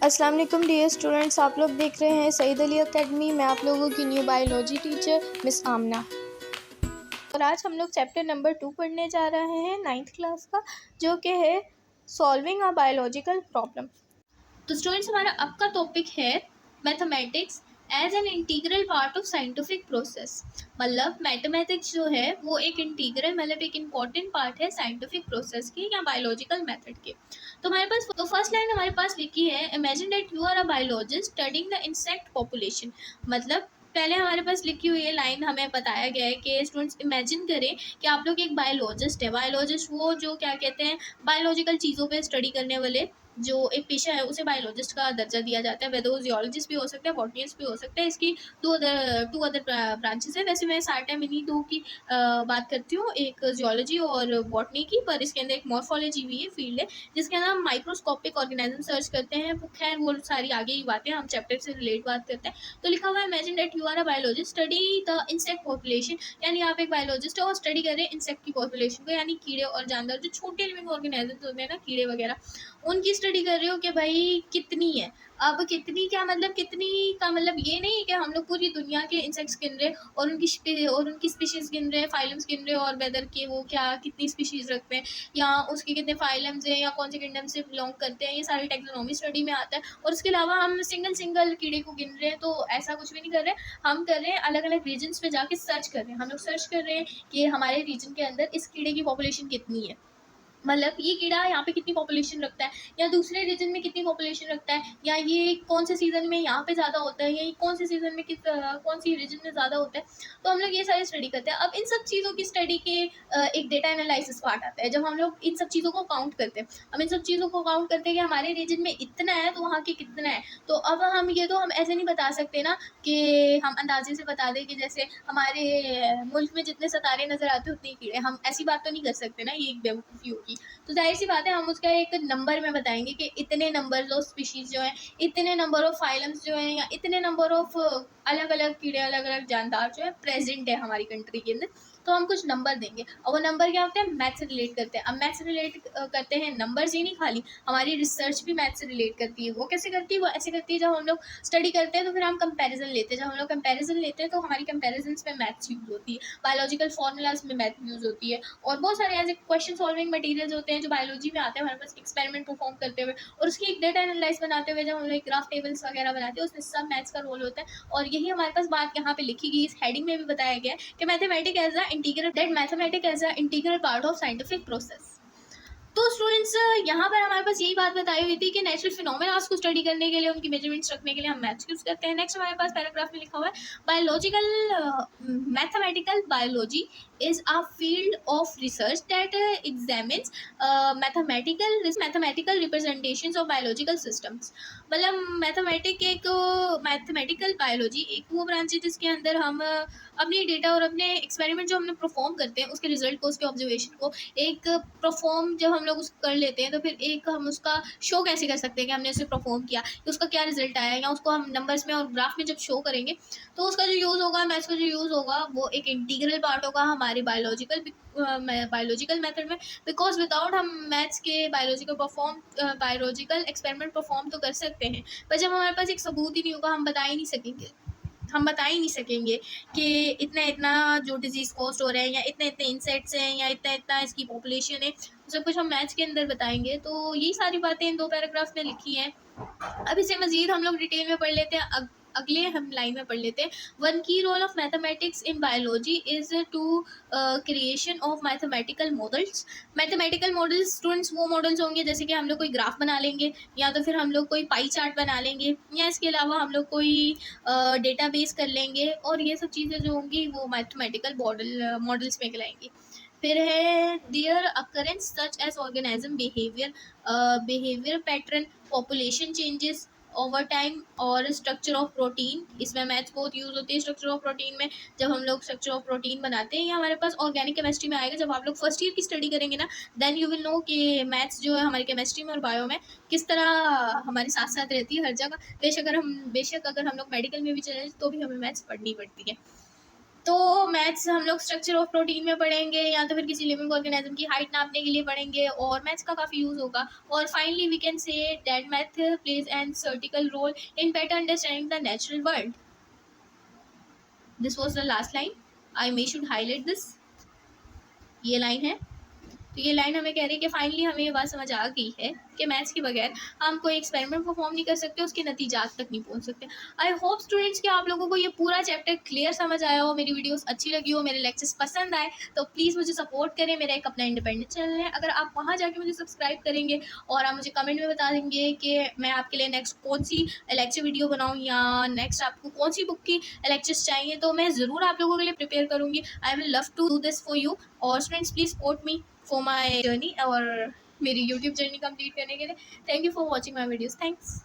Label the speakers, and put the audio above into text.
Speaker 1: अस्सलाम वालेकुम dear students, आप लोग देख रहे हैं सईद अली एकेडमी। मैं आप लोगों की न्यू बायोलॉजी टीचर मिस आमना। और आज हम लोग चैप्टर नंबर 2 पढ़ने जा रहे हैं 9th क्लास का, जो कि है सॉल्विंग अ बायोलॉजिकल प्रॉब्लम। तो स्टूडेंट्स, हमारा अब का टॉपिक है mathematics as an integral part of scientific process. मतलब मैथमेटिक्स जो है वो एक इंटीग्रल मतलब एक इम्पॉर्टेंट पार्ट है साइंटिफिक प्रोसेस के या बायोलॉजिकल मेथड के। तो हमारे पास तो फर्स्ट लाइन हमारे पास लिखी है, imagine that you are a biologist studying the insect population. मतलब पहले हमारे पास लिखी हुई है लाइन, हमें बताया गया है कि स्टूडेंट्स इमेजिन करें कि आप लोग एक बायोलॉजिस्ट है। बायोलॉजिस्ट वो जो क्या कहते हैं, बायोलॉजिकल चीज़ों पे स्टडी करने वाले जो एक पेशा है उसे बायोलॉजिस्ट का दर्जा दिया जाता है। वैसे वो जियोलॉजिस्ट भी हो सकता है, बॉटनिस्ट भी हो सकता है। इसकी टू अदर ब्रांचेस है। वैसे मैं सारे टाइम इन्हीं दो की बात करती हूँ, एक जियोलॉजी और बॉटनी की, पर इसके अंदर एक मॉर्फोलॉजी भी है फील्ड है जिसके अंदर हम माइक्रोस्कोपिक ऑर्गेनिज्म सर्च करते हैं। वो खैर वो सारी आगे की बातें, हम चैप्टर से रिलेट बात करते हैं। तो लिखा हुआ है, imagine that you are a biologist study the insect population. यानी आप एक बायोलॉजिस्ट हो और स्टडी कर रहे हैं इंसेक्ट की पॉपुलेशन को, यानी कीड़े और जानवर जो छोटे लिविंग ऑर्गेनिज्म होते हैं ना, कीड़े वगैरह, उनकी स्टडी कर रहे हो कि भाई कितनी है। अब कितनी क्या मतलब, कितनी का मतलब ये नहीं कि हम लोग पूरी दुनिया के इंसेक्ट्स गिन रहे और उनकी स्पीशीज गिन रहे, फाइलम्स गिन रहे, और वेदर के वो क्या कितनी स्पीशीज रखते हैं या उसके कितने फाइलम्स हैं या कौन से किंगडम से बिलोंग करते हैं, ये सारी टेक्नोनॉमी स्टडी में आता है। और उसके अलावा हम सिंगल सिंगल कीड़े को गिन रहे हैं, तो ऐसा कुछ भी नहीं कर रहे। हम कर रहे हैं अलग अलग रीजन्स में जाके सर्च कर रहे हैं। हम लोग सर्च कर रहे हैं कि हमारे रीजन के अंदर इस कीड़े की पॉपुलेशन कितनी है, मतलब ये कीड़ा यहाँ पे कितनी पॉपुलेशन रखता है, या दूसरे रीजन में कितनी पॉपुलेशन रखता है, या ये कौन से सीजन में यहाँ पे ज़्यादा होता है, या ये कौन से सीजन में कौन सी रीजन में ज़्यादा होता है। तो हम लोग ये सारी स्टडी करते हैं। अब इन सब चीज़ों की स्टडी के एक डेटा एनालिसिस पार्ट आता है, जब हम लोग इन सब चीज़ों को काउंट करते हैं। हम इन सब चीज़ों को काउंट करते हैं कि हमारे रीजन में इतना है तो वहाँ के कितना है। तो अब हम ऐसे नहीं बता सकते ना कि हम अंदाजे से बता दें कि जैसे हमारे मुल्क में जितने सितारे नज़र आते हैं उतने कीड़े, हम ऐसी बात तो नहीं कर सकते ना, ये एक बेवकूफ़ी होगी। तो जाहिर सी बात है हम उसका एक नंबर में बताएंगे कि इतने नंबर ऑफ स्पीशीज जो हैं, इतने नंबर ऑफ फाइलम्स जो हैं, या इतने नंबर ऑफ अलग अलग कीड़े, अलग अलग जानदार जो है प्रेजेंट है हमारी कंट्री के अंदर। तो हम कुछ नंबर देंगे और वो नंबर क्या होते हैं, मैथ से रिलेट करते हैं। अब मैथ से रिलेट करते हैं, नंबर्स ही नहीं, खाली हमारी रिसर्च भी मैथ से रिलेट करती है। वो कैसे करती है, वो ऐसे करती है जब हम लोग स्टडी करते हैं तो फिर हम कंपैरिजन लेते हैं। जब हम लोग कंपैरिजन लेते हैं तो हमारी कंपैरिजन में मैथ्स यूज़ होती है, बायोलॉजिकल फार्मूलाज में मैथ यूज़ होती है, और बहुत सारे ऐसे क्वेश्चन सॉल्विंग मटेरियल्स होते हैं जो बायोलॉजी में आते हैं हमारे पास एक्सपेरिमेंट परफॉर्म करते हुए, और उसकी एक डेटा एनालाइज बनाते हुए जब हम लोग ग्राफ टेबल्स वगैरह बनाते हैं, उसमें सब मैथ्स का रोल होता है। और यही हमारे पास बात यहाँ पे लिखी गई, इस हेडिंग में भी बताया गया है कि mathematic as a integral part of scientific process. तो स्टूडेंट्स, यहाँ पर हमारे पास यही बात बताई हुई थी कि नेचुरल फिनोमेनास को स्टडी करने के लिए, उनकी मेजरमेंट्स रखने के लिए हम मैथ्स यूज करते हैं। नेक्स्ट हमारे पास पैराग्राफ में लिखा हुआ है, biological mathematical biology is a field of research that examines mathematical representations of biological systems। मतलब मैथमेटिकल बायोलॉजी एक वो ब्रांच है जिसके अंदर हम अपनी डेटा और अपने एक्सपेरिमेंट जो हमने परफॉर्म करते हैं उसके रिजल्ट को, उसके ऑब्जर्वेशन को एक परफॉर्म जब हम लोग उसको कर लेते हैं तो फिर एक हम उसका शो कैसे कर सकते हैं कि हमने उसे परफॉर्म किया, कि उसका क्या रिजल्ट आया, या उसको हम नंबर्स में और ग्राफ में जब शो करेंगे तो उसका जो यूज़ होगा, मैथ्स का जो यूज़ होगा, वो एक इंटीग्रल पार्ट होगा हमारे बायोलॉजिकल मेथड में। बिकॉज विदाउट हम मैथ्स के बायोलॉजिकल एक्सपेरिमेंट परफॉर्म तो कर सकते हैं, पर जब हमारे पास एक सबूत ही नहीं होगा, हम बता ही नहीं सकेंगे कि इतना इतना जो डिजीज़ कॉज हो रहे हैं, या इतने इतने इंसेक्ट्स हैं, या इतना इतना इसकी पॉपुलेशन है, सब कुछ हम मैथ्स के अंदर बताएंगे। तो यही सारी बातें इन 2 पैराग्राफ में लिखी हैं। अब इसे मजीद हम लोग डिटेल में पढ़ लेते हैं। अगले हम लाइन में पढ़ लेते हैं, वन की role of mathematics in biology is to creation of mathematical models. Mathematical models students वो मॉडल्स होंगे जैसे कि हम लोग कोई ग्राफ बना लेंगे, या तो फिर हम लोग कोई पाई चार्ट बना लेंगे, या इसके अलावा हम लोग कोई डेटाबेस कर लेंगे, और ये सब चीज़ें जो होंगी वो मैथमेटिकल मॉडल्स में कहलाएंगी। फिर है there occurrence such as organism behaviour pattern, population changes over time, और स्ट्रक्चर ऑफ प्रोटीन। इसमें मैथ्स बहुत यूज़ होती है स्ट्रक्चर ऑफ प्रोटीन में। जब हम लोग स्ट्रक्चर ऑफ प्रोटीन बनाते हैं, या हमारे पास ऑर्गेनिक केमिस्ट्री में आएगा, जब आप लोग फर्स्ट ईयर की स्टडी करेंगे ना, देन यू विल नो कि मैथ्स जो है हमारी केमिस्ट्री में और बायो में किस तरह हमारे साथ साथ रहती है हर जगह। बेशक अगर हम लोग मेडिकल में भी चले तो भी हमें मैथ्स पढ़नी पड़ती है। तो मैथ्स हम लोग स्ट्रक्चर ऑफ प्रोटीन में पढ़ेंगे, या तो फिर किसी लिविंग ऑर्गेनिज्म की हाइट नापने के लिए पढ़ेंगे, और मैथ्स का काफ़ी यूज़ होगा। और finally we can say that math plays an critical role in better understanding the natural world. This was the last line, I may should highlight this. ये लाइन है, तो ये लाइन हमें कह रही है कि फाइनली हमें ये बात समझ आ गई है कि मैथ्स के बगैर हम कोई एक्सपेरिमेंट परफॉर्म नहीं कर सकते, उसके नतीजात तक नहीं पहुंच सकते। आई होप स्टूडेंट्स कि आप लोगों को ये पूरा चैप्टर क्लियर समझ आया हो, मेरी वीडियोस अच्छी लगी हो, मेरे लेक्चर्स पसंद आए, तो प्लीज़ मुझे सपोर्ट करें। मेरा एक अपना इंडिपेंडेंट चैनल है, अगर आप वहाँ जाके मुझे सब्सक्राइब करेंगे और आप मुझे कमेंट में बता देंगे कि मैं आपके लिए नेक्स्ट कौन सी लेक्चर वीडियो बनाऊँ, या नेक्स्ट आपको कौन सी बुक की लेक्चर्स चाहिए, तो मैं ज़रूर आप लोगों के लिए प्रिपेयर करूँगी। I will love to do this for you. और students please support me for my journey और मेरी यूट्यूब जर्नी कंप्लीट करने के लिए। Thank you for watching my videos. Thanks.